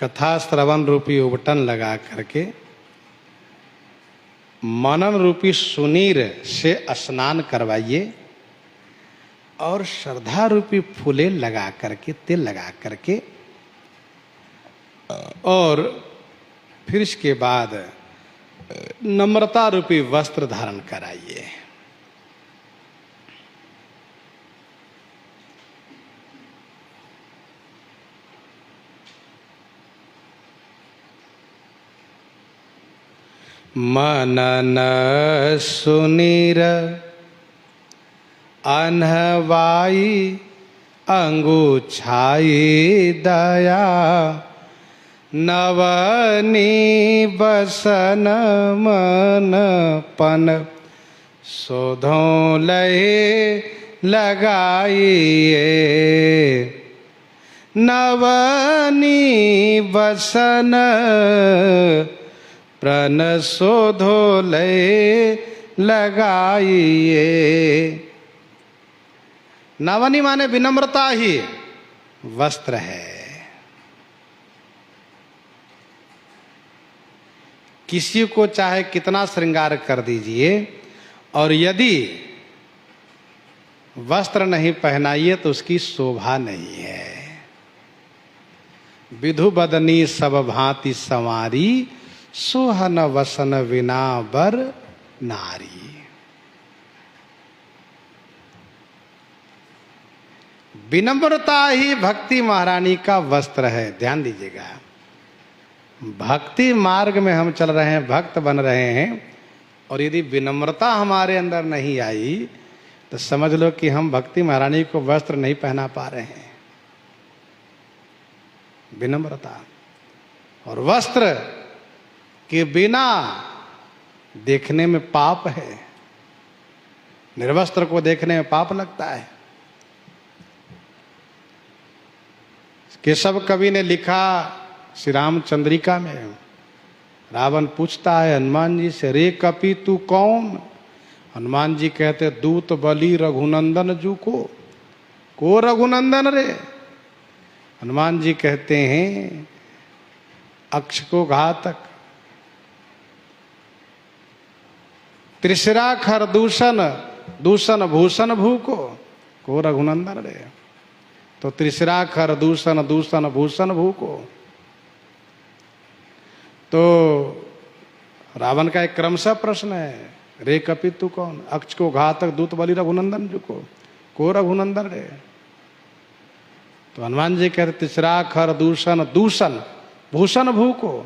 कथा श्रवण रूपी उबटन लगा करके मनन रूपी सुनीर से स्नान करवाइए और श्रद्धा रूपी फूले लगा करके, तिल लगा करके, और फिर इसके बाद नम्रता रूपी वस्त्र धारण कराइए। मनन सुनीर अनहवाई अंगुछाई दया नवनी बसन मन पन शोधों लहे लगाइए। नवनी बसन प्रण शोधो लय लगाइए। नवनी माने विनम्रता ही वस्त्र है। किसी को चाहे कितना श्रृंगार कर दीजिए और यदि वस्त्र नहीं पहनाइए तो उसकी शोभा नहीं है। विधु बदनी सब भांति संवारी सोहन वसन विना बर नारी। विनम्रता ही भक्ति महारानी का वस्त्र है। ध्यान दीजिएगा, भक्ति मार्ग में हम चल रहे हैं, भक्त बन रहे हैं, और यदि विनम्रता हमारे अंदर नहीं आई तो समझ लो कि हम भक्ति महारानी को वस्त्र नहीं पहना पा रहे हैं। विनम्रता और वस्त्र के बिना देखने में पाप है। निर्वस्त्र को देखने में पाप लगता है। केशव कवि ने लिखा श्री रामचंद्रिका में, रावण पूछता है हनुमान जी से, रे कपि तू कौन? हनुमान जी कहते, दूत बलि रघुनंदन जू को रघुनंदन रे। हनुमान जी कहते हैं, अक्ष को घातक, त्रिशिरा खर दूषण, दूषण भूषण भू को रघुनंदन रे। तो त्रिशिरा खर दूषण, दूषण भूषण भू को। तो रावण का एक क्रमशः प्रश्न है, रे कपि तू कौन? अक्ष को घातक, दूत बलि रघुनंदन जू को रघुनंदन रे। तो हनुमान जी कहते, त्रिशिरा खर दूषण, दूषण भूषण भू को।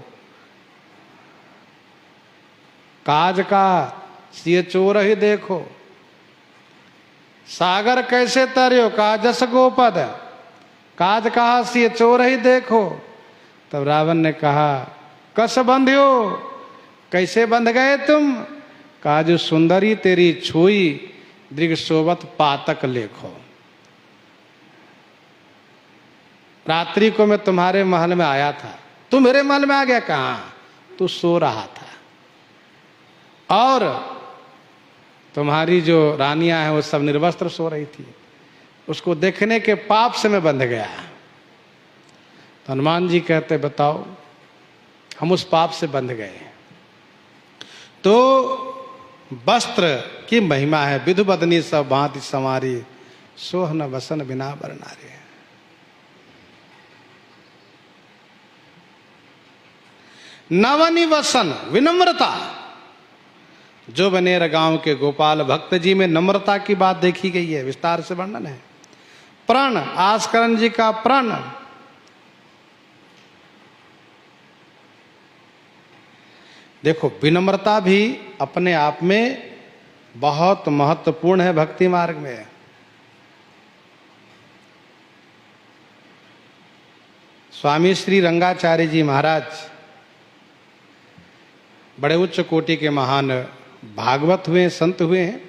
काज का सिय चोर ही देखो, सागर कैसे तरियो काजस गोपद, काज कहा सिय चोर ही देखो। तब रावण ने कहा, कस बंध्यो, कैसे बंध गए तुम? कहा, जो सुंदरी तेरी छुई दृग सोबत पातक लेखो। रात्रि को मैं तुम्हारे महल में आया था, तू मेरे महल में आ गया? कहां? तू सो रहा था और तुम्हारी जो रानियां हैं वो सब निर्वस्त्र सो रही थी, उसको देखने के पाप से मैं बंध गया। तो हनुमान जी कहते, बताओ, हम उस पाप से बंध गए। तो वस्त्र की महिमा है। विधु बदनी सब भांति संवारी सोहन वसन बिना बर नारी। नवनी वसन विनम्रता। जो बनेर गांव के गोपाल भक्त जी में नम्रता की बात देखी गई है, विस्तार से वर्णन है। प्रण, आस्करण जी का प्रण, देखो विनम्रता भी अपने आप में बहुत महत्वपूर्ण है भक्ति मार्ग में। स्वामी श्री रंगाचार्य जी महाराज बड़े उच्च कोटि के महान भागवत हुए, संत हुए हैं।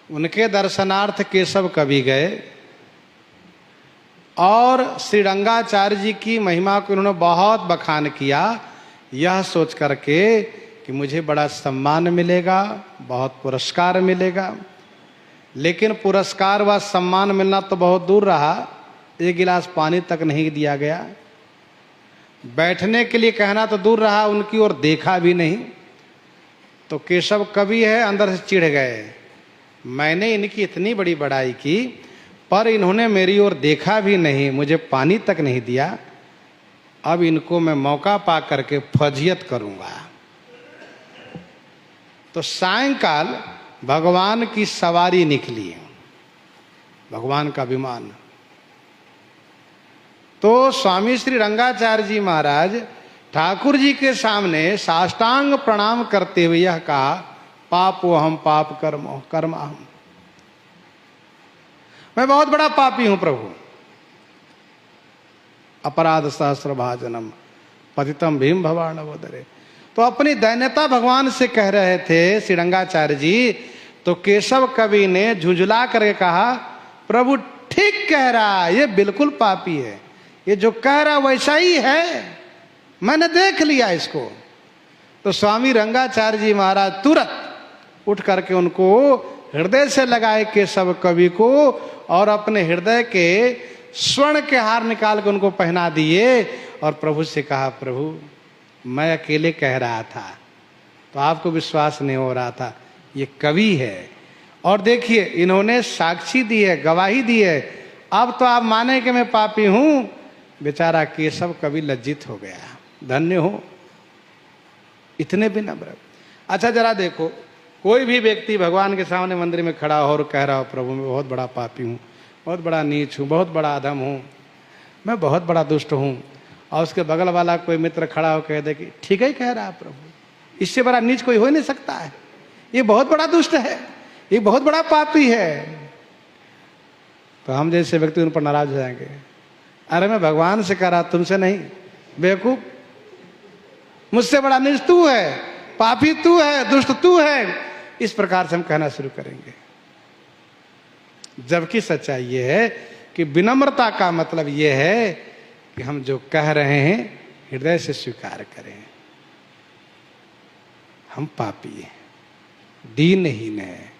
उनके दर्शनार्थ केशव कवि गए और श्री रंगाचार्य जी की महिमा को उन्होंने बहुत बखान किया, यह सोच करके कि मुझे बड़ा सम्मान मिलेगा, बहुत पुरस्कार मिलेगा। लेकिन पुरस्कार व सम्मान मिलना तो बहुत दूर रहा, एक गिलास पानी तक नहीं दिया गया। बैठने के लिए कहना तो दूर रहा, उनकी ओर देखा भी नहीं। तो केशव कवि है, अंदर से चिढ़ गए, मैंने इनकी इतनी बड़ी बड़ाई की पर इन्होंने मेरी ओर देखा भी नहीं, मुझे पानी तक नहीं दिया। अब इनको मैं मौका पा करके फजियत करूंगा। तो सायंकाल भगवान की सवारी निकली, भगवान का विमान। तो स्वामी श्री रंगाचार्य जी महाराज ठाकुर जी के सामने साष्टांग प्रणाम करते हुए यह कहा, पापो हम पाप कर्मो कर्म हम, मैं बहुत बड़ा पापी हूं प्रभु। अपराध सहस्र भाजनम पतितम भीम भवार्णवोदरे। तो अपनी दैन्यता भगवान से कह रहे थे श्री रंगाचार्य जी। तो केशव कवि ने झुंझुला करके कहा, प्रभु ठीक कह रहा, ये बिल्कुल पापी है, ये जो कह रहा वैसा ही है, मैंने देख लिया इसको। तो स्वामी रंगाचार्य जी महाराज तुरंत उठ करके उनको हृदय से लगाए केशव कवि को, और अपने हृदय के स्वर्ण के हार निकाल के उनको पहना दिए, और प्रभु से कहा, प्रभु मैं अकेले कह रहा था तो आपको विश्वास नहीं हो रहा था, ये कवि है। और देखिए इन्होंने साक्षी दी है, गवाही दी है, अब तो आप माने कि मैं पापी हूं। बेचारा केशव कवि लज्जित हो गया, धन्य हो, इतने भी नम्र। अच्छा जरा देखो, कोई भी व्यक्ति भगवान के सामने मंदिर में खड़ा हो और कह रहा हो, प्रभु मैं बहुत बड़ा पापी हूँ, बहुत बड़ा नीच हूँ, बहुत बड़ा अधम हूँ, मैं बहुत बड़ा दुष्ट हूँ, और उसके बगल वाला कोई मित्र खड़ा हो कह दे कि ठीक है कह रहा है प्रभु, इससे बड़ा नीच कोई हो ही नहीं सकता है, ये बहुत बड़ा दुष्ट है, ये बहुत बड़ा पापी है, तो हम जैसे व्यक्ति उन पर नाराज हो जाएंगे। अरे मैं भगवान से कह रहा, तुमसे नहीं, बेवकूफ, मुझसे बड़ा नीच तू है, पापी तू है, दुष्ट तू है, इस प्रकार से हम कहना शुरू करेंगे। जबकि सच्चाई ये है कि विनम्रता का मतलब ये है कि हम जो कह रहे हैं हृदय से स्वीकार करें, हम पापी हैं, दीनहीन है।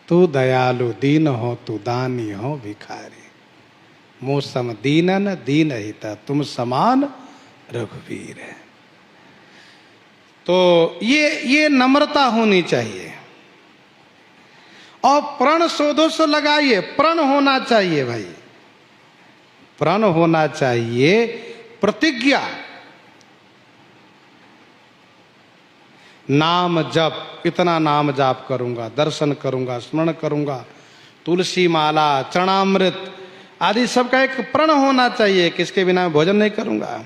तू दयालु दीन हो, तू दानी हो भिखारी, मौसम दीनन दीन हिता, तुम समान रघुवीर है। तो ये नम्रता होनी चाहिए। और प्रण शोधो से लगाइए, प्रण होना चाहिए भाई, प्रण होना चाहिए, प्रतिज्ञा। नाम जप, इतना नाम जाप करूंगा, दर्शन करूंगा, स्मरण करूंगा, तुलसी माला, चरणामृत आदि सबका एक प्रण होना चाहिए कि इसके बिना मैं भोजन नहीं करूंगा।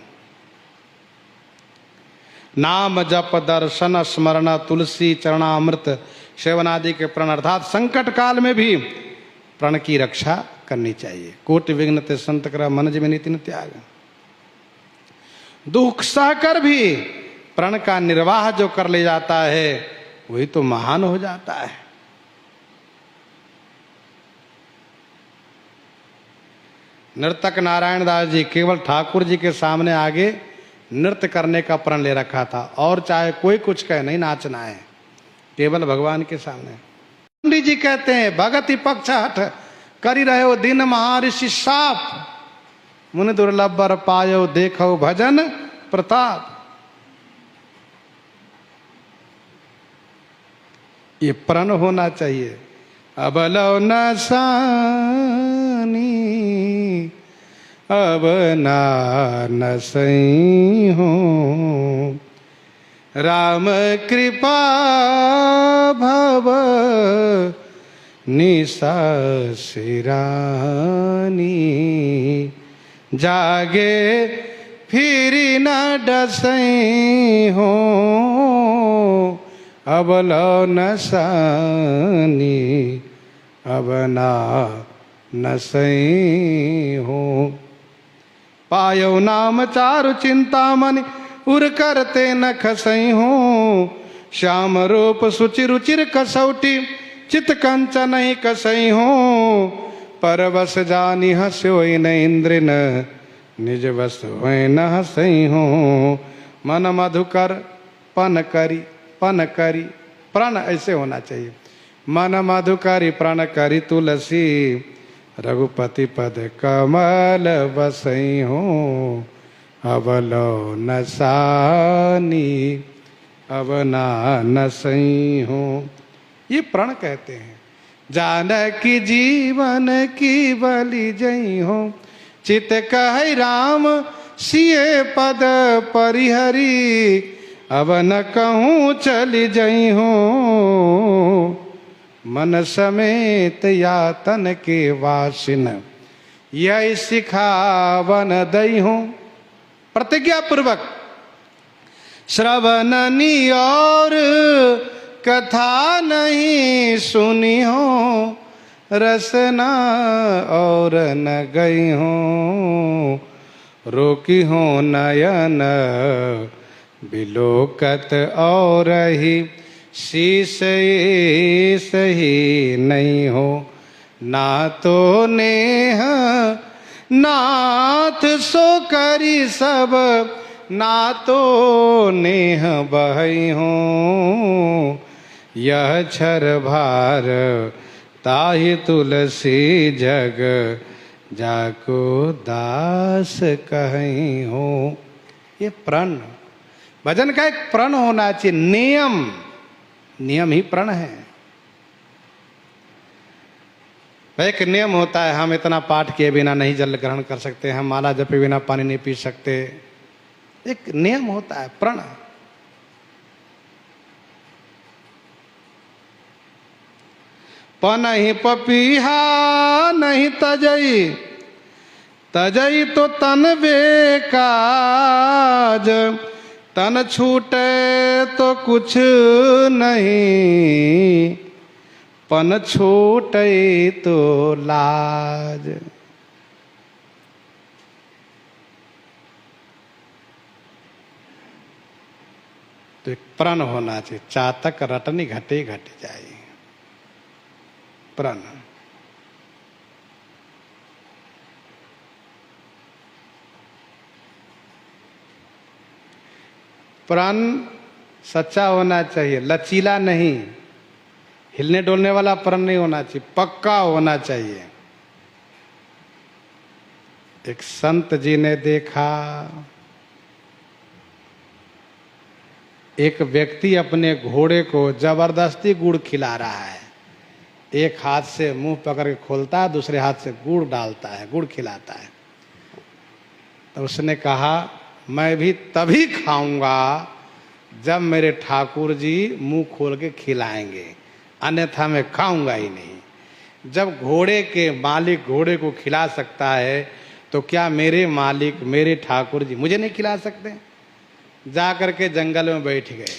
नाम जप दर्शन स्मरण तुलसी चरणामृत सेवन आदि के प्रण, अर्थात संकट काल में भी प्रण की रक्षा करनी चाहिए। कोटि विघ्न ते संत कर मन जिमें नितिन त्याग। दुख सहकर भी प्रण का निर्वाह जो कर ले जाता है वही तो महान हो जाता है। नर्तक नारायण दास जी केवल ठाकुर जी के सामने आगे नृत्य करने का प्रण ले रखा था, और चाहे कोई कुछ कहे नहीं नाचना है, केवल भगवान के सामने। पंडित जी कहते हैं, भगति पक्ष हठ करी रहे हो दिन महर्षि साप, मुनि दुर्लभ बर पायो देखो भजन प्रताप। ये प्रण होना चाहिए। अबलो न सानी अब ना सही हो, राम कृपा भव निशा सिरानी, जागे फिर न डसई हो, अब लो न सानी अब ना न सही हो। पायो नाम चारु चिंतामणि उर करते न खसई हो, श्याम रूप सुचि रुचिर कसौटी चित कंचन नहीं कसई हो, परवश जानी हस्यो न इंद्र न निज वस हुए न हसई हो, मन मधुकर पन करी प्रण ऐसे होना चाहिए। मन मधुकरी प्रण करी तुलसी, रघुपति पद कमल बसई हो, अवलो नसानी अब ना नसई हो। ये प्रण कहते हैं। जानकी जीवन की बलि जई हो, चित कह राम सिए पद परिहरी, अब न कहूँ चली जई हो, मन समेत या तन के वासिन, यह सिखावन दई हो। प्रतिज्ञा पूर्वक श्रवणनी और कथा नहीं सुनी हो, रसना और न गई हो, रोकी हो नयन बिलोकत और ही, शीश सही नहीं हो, ना तो नेह नाथ सो करी सब, ना तो नेह बहई हो, यह छर भार ताहि तुलसी जग, जाको दास कहीं हो। ये प्रण, भजन का एक प्रण होना चाहिए, नियम, नियम ही प्रण है। एक नियम होता है, हम इतना पाठ किए बिना नहीं जल ग्रहण कर सकते, हम माला जपे बिना पानी नहीं पी सकते, एक नियम होता है प्रण। नहीं पपीहा नहीं तजई, तजई तो तन बेकाज, तन छूटे तो कुछ नहीं, पन छूटे तो लाज। तो एक प्रण होना चाहिए, चातक रटनी घटे घट जाए, प्रण। प्रण सच्चा होना चाहिए, लचीला नहीं, हिलने डोलने वाला प्रण नहीं होना चाहिए, पक्का होना चाहिए। एक संत जी ने देखा, एक व्यक्ति अपने घोड़े को जबरदस्ती गुड़ खिला रहा है, एक हाथ से मुंह पकड़ के खोलता है, दूसरे हाथ से गुड़ डालता है, गुड़ खिलाता है। तो उसने कहा मैं भी तभी खाऊंगा जब मेरे ठाकुर जी मुंह खोल के खिलाएंगे, अन्यथा मैं खाऊंगा ही नहीं। जब घोड़े के मालिक घोड़े को खिला सकता है तो क्या मेरे मालिक मेरे ठाकुर जी मुझे नहीं खिला सकते? जा करके जंगल में बैठ गए,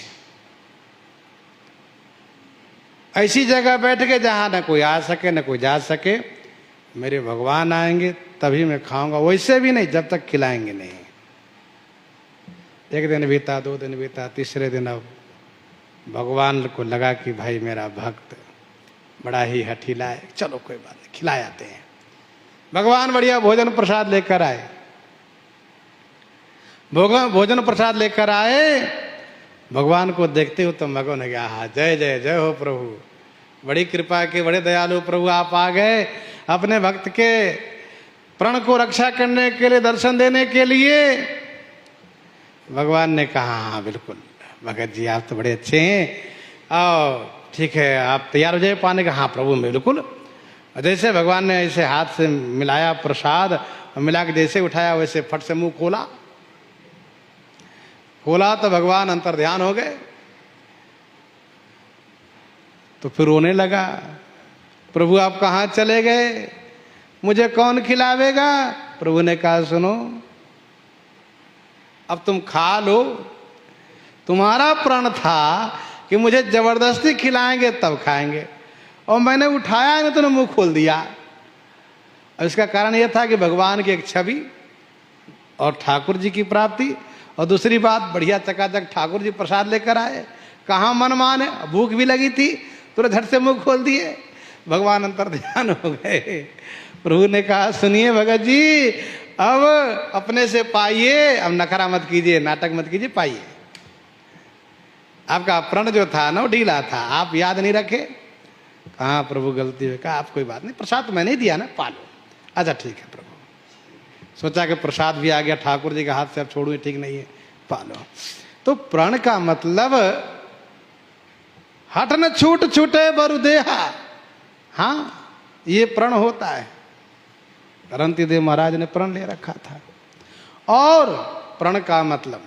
ऐसी जगह बैठ गए जहां न कोई आ सके न कोई जा सके। मेरे भगवान आएंगे तभी मैं खाऊंगा, वैसे भी नहीं जब तक खिलाएंगे नहीं। एक दिन बीता, 2 दिन बीता, तीसरे दिन अब भगवान को लगा कि भाई मेरा भक्त बड़ा ही हठीला है, चलो कोई बात नहीं खिला आते हैं। भगवान बढ़िया भोजन प्रसाद लेकर आए, भोजन प्रसाद लेकर आए। भगवान को देखते हो तो मगन हो गया, हाँ जय जय जय हो प्रभु, बड़ी कृपा के बड़े दयालु प्रभु आप आ गए अपने भक्त के प्रण को रक्षा करने के लिए, दर्शन देने के लिए। भगवान ने कहा हाँ बिल्कुल भगत जी आप तो बड़े अच्छे हैं, और ठीक है आप तैयार हो जाए पाने का। हाँ प्रभु बिल्कुल। जैसे भगवान ने ऐसे हाथ से मिलाया प्रसाद, मिला के जैसे उठाया वैसे फट से मुंह खोला, तो भगवान अंतर ध्यान हो गए। तो फिर रोने लगा, प्रभु आप कहाँ चले गए, मुझे कौन खिलावेगा? प्रभु ने कहा सुनो अब तुम खा लो, तुम्हारा प्रण था कि मुझे जबरदस्ती खिलाएंगे तब खाएंगे, और मैंने उठाया नहीं तुमने मुंह खोल दिया। और इसका कारण यह था कि भगवान की एक छवि और ठाकुर जी की प्राप्ति, और दूसरी बात बढ़िया चकाचक ठाकुर जी प्रसाद लेकर आए, कहाँ मन माने, भूख भी लगी थी, तुरंत झट से मुंह खोल दिए। भगवान अंतर ध्यान हो गए। प्रभु ने कहा सुनिए भगत जी अब अपने से पाइए, अब नखरा मत कीजिए, नाटक मत कीजिए, पाइए। आपका प्रण जो था ना वो ढीला था, आप याद नहीं रखे, कहाँ प्रभु गलती हुई? कहा आप कोई बात नहीं, प्रसाद तो मैंने ही दिया ना, पालो। अच्छा ठीक है प्रभु। सोचा कि प्रसाद भी आ गया ठाकुर जी के हाथ से, अब छोड़ू ठीक नहीं है, पालो। तो प्रण का मतलब हट न छूट छूटे बरुदेहा। हाँ ये प्रण होता है। रंतिदेव महाराज ने प्रण ले रखा था। और प्रण का मतलब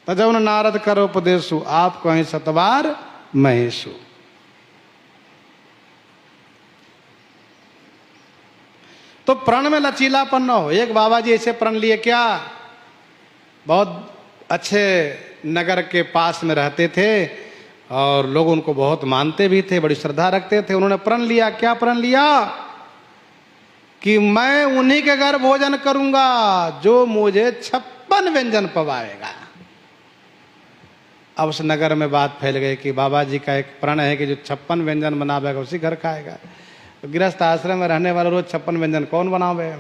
तजौन नारद करो उपदेशु, आप कहें सतवार महेशु। तो प्रण में लचीलापन न हो। एक बाबा जी ऐसे प्रण लिए, क्या बहुत अच्छे नगर के पास में रहते थे और लोग उनको बहुत मानते भी थे, बड़ी श्रद्धा रखते थे। उन्होंने प्रण लिया। क्या प्रण लिया? कि मैं उन्हीं के घर भोजन करूंगा जो मुझे 56 व्यंजन पवाएगा। अब उस नगर में बात फैल गई कि बाबा जी का एक प्रण है कि जो 56 व्यंजन बनावेगा उसी घर खाएगा। तो गृहस्थ आश्रम में रहने वाले रोज 56 व्यंजन कौन बनावे?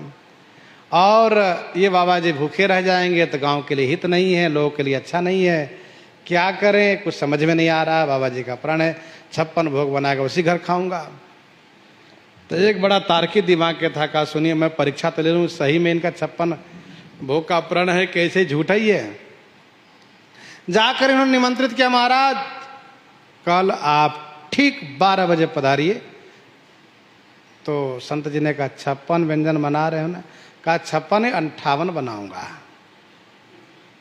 और ये बाबा जी भूखे रह जाएंगे तो गांव के लिए हित नहीं है, लोगों के लिए अच्छा नहीं है। क्या करें, कुछ समझ में नहीं आ रहा। बाबा जी का प्रण है 56 भोग बनाएगा उसी घर खाऊंगा। तो एक बड़ा तार्किक दिमाग के था, कहा सुनिए मैं परीक्षा तो ले लूँ, सही में इनका 56 भोग का प्रण है कैसे झूठा ही है। जाकर इन्होंने निमंत्रित किया, महाराज कल आप ठीक 12 बजे पधारिए। तो संत जी ने कहा 56 व्यंजन बना रहे हो ना? कहा 56 नहीं 58 बनाऊंगा,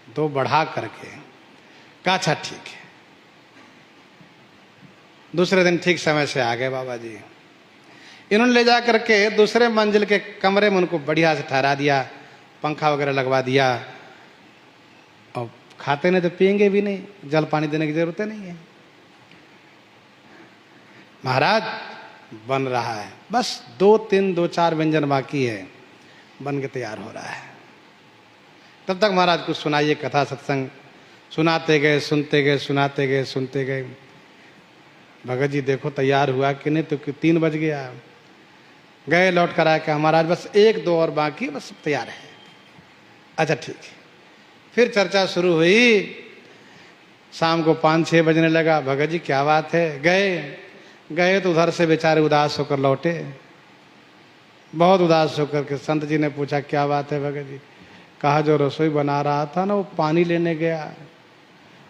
2 बढ़ा करके। कहा अच्छा ठीक है। दूसरे दिन ठीक समय से आ गए बाबा जी। इन्होंने ले जा करके दूसरे मंजिल के कमरे में उनको बढ़िया से ठहरा दिया, पंखा वगैरह लगवा दिया। और खाते नहीं तो पिएंगे भी नहीं, जल पानी देने की जरूरत नहीं है। महाराज बन रहा है, बस 2-4 व्यंजन बाकी है, बन के तैयार हो रहा है। तब तक महाराज कुछ सुनाइए, कथा सत्संग सुनाते गए, सुनते गए, सुनाते गए, सुनते गए। भगत जी देखो तैयार हुआ कि नहीं, तो 3 बज गया। गए लौट कर आया, कहा महाराज बस 1-2 और बाकी, बस तैयार है। अच्छा ठीक है। फिर चर्चा शुरू हुई। शाम को 5-6 बजने लगा। भगत जी क्या बात है? गए तो उधर से बेचारे उदास होकर लौटे, बहुत उदास होकर के। संत जी ने पूछा क्या बात है भगत जी? कहा जो रसोई बना रहा था ना, वो पानी लेने गया,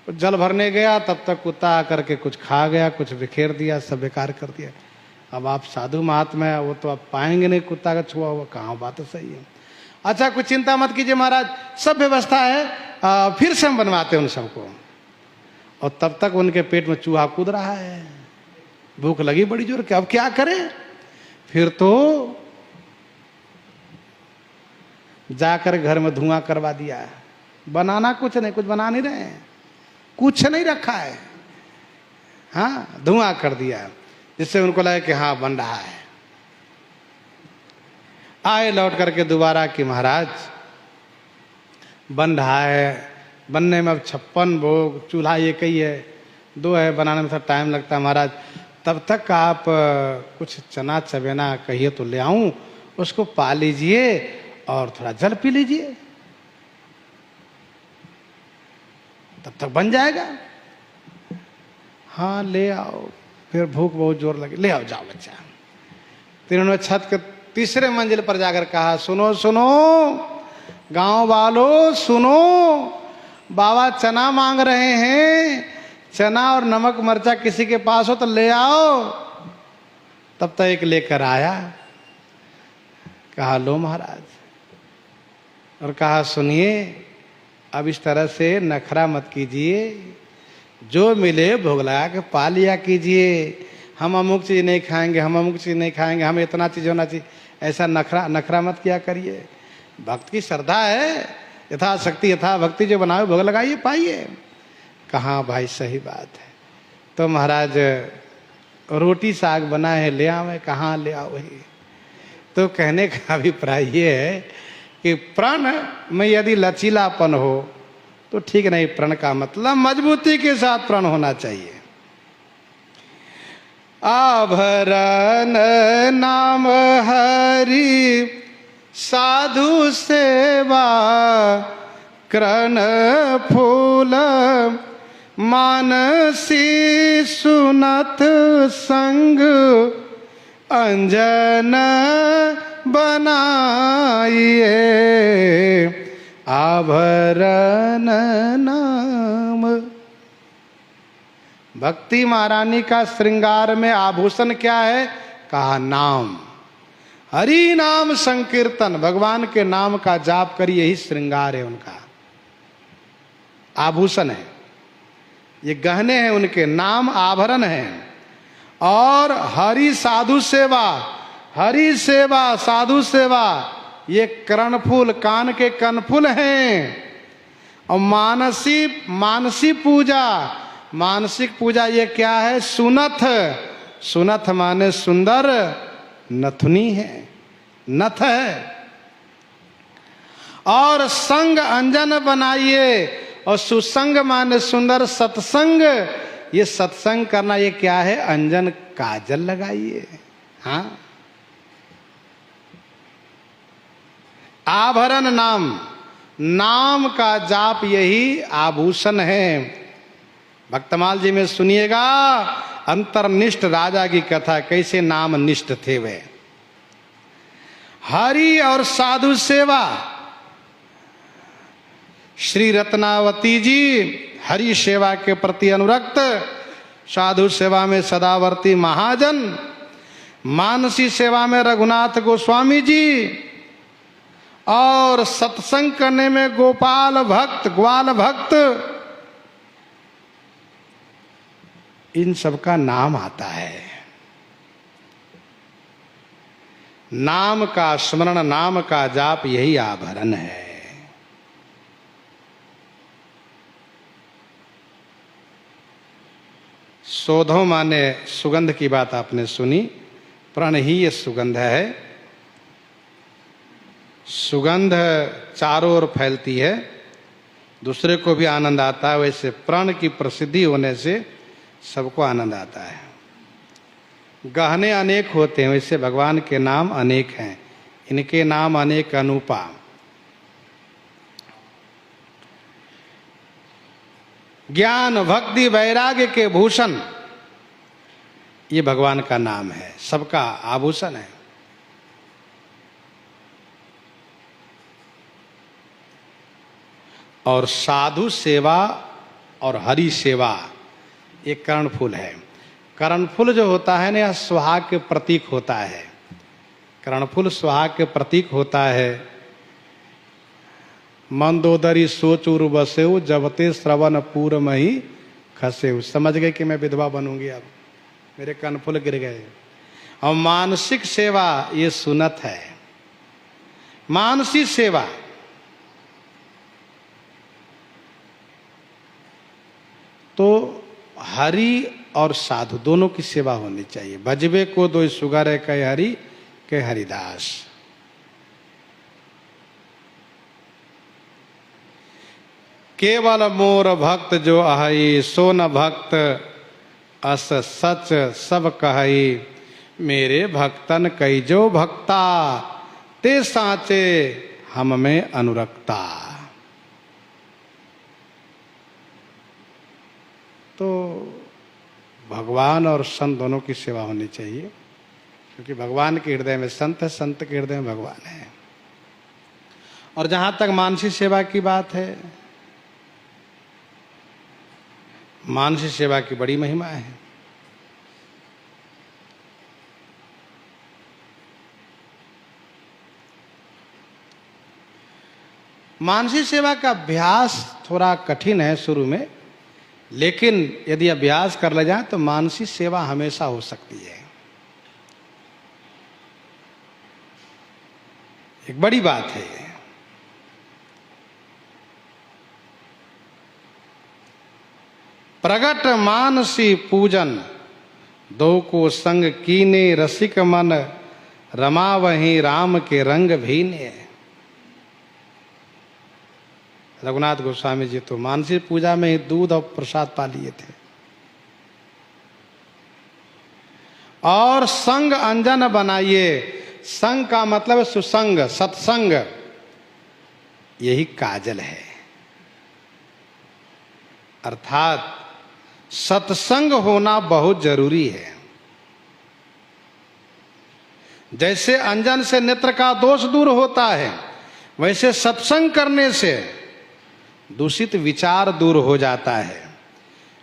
जल भरने गया, तब तक कुत्ता आकर के कुछ खा गया, कुछ बिखेर दिया, सब बेकार कर दिया। अब आप साधु महात्मा है, वो तो आप पाएंगे नहीं कुत्ता का छुआ हुआ। कहाँ, बात तो सही है। अच्छा कुछ चिंता मत कीजिए महाराज, सब व्यवस्था है, फिर से हम बनवाते हैं उन सबको। और तब तक उनके पेट में चूहा कूद रहा है, भूख लगी बड़ी जोर के। अब क्या करें? फिर तो जाकर घर में धुआं करवा दिया। बनाना कुछ नहीं, कुछ बना नहीं रहे हैं, कुछ नहीं रखा है। हाँ धुआं कर दिया, जिससे उनको लगा कि हाँ बन रहा है। आए लौट करके दोबारा कि महाराज बन रहा है, बनने में अब 56 भोग, चूल्हा एक ही है, 2 है, बनाने में थोड़ा टाइम लगता है महाराज। तब तक आप कुछ चना चबेना कहिए तो ले आऊं, उसको पा लीजिए और थोड़ा जल पी लीजिए, तब तक बन जाएगा। हाँ ले आओ। फिर भूख बहुत जोर लगी, ले आओ जाओ बच्चा। फिर उन्होंने छत के तीसरे मंजिल पर जाकर कहा सुनो सुनो गांव वालों सुनो, बाबा चना मांग रहे हैं, चना और नमक मरचा किसी के पास हो तो ले आओ। तब तक एक लेकर आया, कहा लो महाराज, और कहा सुनिए अब इस तरह से नखरा मत कीजिए, जो मिले भोग लगा के पा लिया कीजिए। हम अमुक चीज नहीं खाएंगे, हम अमुक चीज नहीं खाएंगे, हमें इतना चीज होना चाहिए, ऐसा नखरा मत किया करिए। भक्त की श्रद्धा है, यथा शक्ति यथा भक्ति, जो बनाए भोग लगाइए पाइए। कहाँ भाई सही बात है। तो महाराज रोटी साग बना है, ले आवे, कहाँ ले आओ वही। तो कहने का अभिप्राय ये है कि प्रण में यदि लचीलापन हो तो ठीक नहीं, प्रण का मतलब मजबूती के साथ प्रण होना चाहिए। आभरण नाम हरि साधु सेवा, कृण फूल मानसी सुनत संग अंजन बनाइए, आभरण नाम। भक्ति महारानी का श्रृंगार में आभूषण क्या है? कहा नाम। हरि नाम संकीर्तन, भगवान के नाम का जाप करिए, यही श्रृंगार है उनका, आभूषण है, ये गहने हैं उनके, नाम आभरण है। और हरि साधु सेवा, हरि सेवा साधु सेवा, ये कर्णफूल, कान के कनफूल हैं। और मानसी पूजा, मानसिक पूजा ये क्या है? सुनथ। सुनथ माने सुंदर नथुनी है, नथ है। और संग अंजन बनाइए, और सुसंग माने सुंदर सत्संग। ये सत्संग करना ये क्या है? अंजन काजल लगाइए। हाँ, आभरण नाम, नाम का जाप यही आभूषण है। भक्तमाल जी में सुनिएगा अंतर्निष्ठ राजा की कथा, कैसे नाम निष्ठ थे वे। हरि और साधु सेवा, श्री रत्नावती जी हरि सेवा के प्रति अनुरक्त, साधु सेवा में सदावर्ती महाजन, मानसी सेवा में रघुनाथ गोस्वामी जी, और सत्संग करने में गोपाल भक्त, ग्वाल भक्त, इन सबका नाम आता है। नाम का स्मरण, नाम का जाप, यही आभरण है। शोधो माने सुगंध की बात आपने सुनी, प्रण ही ये सुगंध है। सुगंध चारों ओर फैलती है, दूसरे को भी आनंद आता है। वैसे प्रण की प्रसिद्धि होने से सबको आनंद आता है। गहने अनेक होते हैं, वैसे भगवान के नाम अनेक हैं, इनके नाम अनेक अनूपा। ज्ञान भक्ति वैराग्य के भूषण, ये भगवान का नाम है, सबका आभूषण है। और साधु सेवा और हरि सेवा, ये कर्णफूल है। कर्णफूल जो होता है ना, यह सुहाग के प्रतीक होता है। कर्णफूल सुहाग के प्रतीक होता है। मंदोदरी सोचूर बसेऊ, जबते श्रवण पूर मही खसेऊ। समझ गए कि मैं विधवा बनूंगी, अब मेरे कर्णफूल गिर गए। और मानसिक सेवा, ये सुनत है। मानसी सेवा, तो हरि और साधु दोनों की सेवा होनी चाहिए। भजबे को दो सुगर है, कहे हरि के हरिदास। केवल मोर भक्त जो अहई, सो न भक्त अस सच सब कहई। मेरे भक्तन कई जो भक्ता, ते साचे हम में अनुरक्ता। तो भगवान और संत दोनों की सेवा होनी चाहिए, क्योंकि भगवान के हृदय में संत है, संत के हृदय में भगवान है। और जहां तक मानसी सेवा की बात है, मानसी सेवा की बड़ी महिमा है। मानसी सेवा का अभ्यास थोड़ा कठिन है शुरू में, लेकिन यदि अभ्यास कर ले जाए तो मानसी सेवा हमेशा हो सकती है। एक बड़ी बात है ये। प्रगट मानसी पूजन, दो को संग कीने, रसिक मन रमा वहीं राम के रंग भीने। रघुनाथ गोस्वामी जी तो मानसी पूजा में ही दूध और प्रसाद पा लिए थे। और संग अंजन बनाइए, संग का मतलब सुसंग, सत्संग, यही काजल है। अर्थात सत्संग होना बहुत जरूरी है। जैसे अंजन से नेत्र का दोष दूर होता है, वैसे सत्संग करने से दूषित विचार दूर हो जाता है।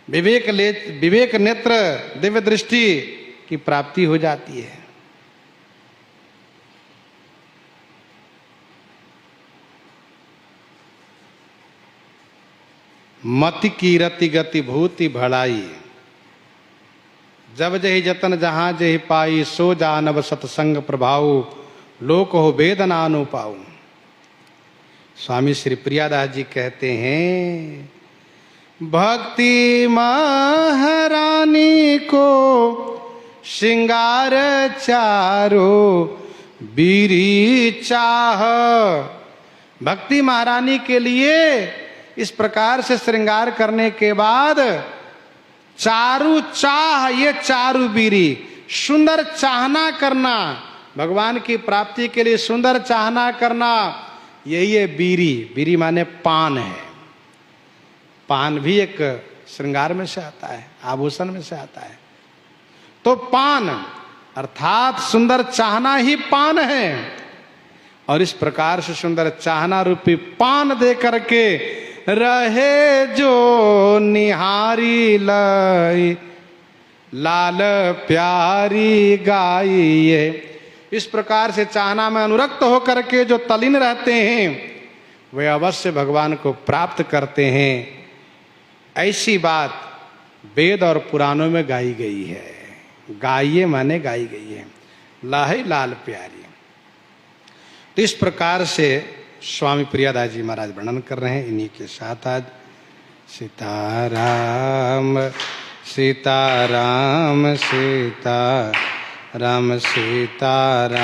विवेक नेत्र दिव्य दृष्टि की प्राप्ति हो जाती है। मति की रति गति भूति भड़ाई, जब जहि जतन जहां जहि पाई, सो जानब सत्संग प्रभाव, लोक हो वेदना नु पाऊ। स्वामी श्री प्रियादास जी कहते हैं, भक्ति महारानी को श्रृंगार चारो बीरी चाह। भक्ति महारानी के लिए इस प्रकार से श्रृंगार करने के बाद चारु चाह, ये चारु बीरी, सुंदर चाहना करना, भगवान की प्राप्ति के लिए सुंदर चाहना करना, यही है बीरी। बीरी माने पान है। पान भी एक श्रृंगार में से आता है, आभूषण में से आता है। तो पान अर्थात सुंदर चाहना ही पान है। और इस प्रकार से सुंदर चाहना रूपी पान दे करके रहे जो निहारी लाई, लाल प्यारी गाइए। इस प्रकार से चाहना में अनुरक्त होकर के जो तल्लीन रहते हैं, वे अवश्य भगवान को प्राप्त करते हैं। ऐसी बात वेद और पुराणों में गाई गई है। गाइए माने गाई गई है, लाहे लाल प्यारी। तो इस प्रकार से स्वामी प्रियादास जी महाराज वर्णन कर रहे हैं। इन्हीं के साथ आज सीताराम सीताराम सीताराम सीताराम।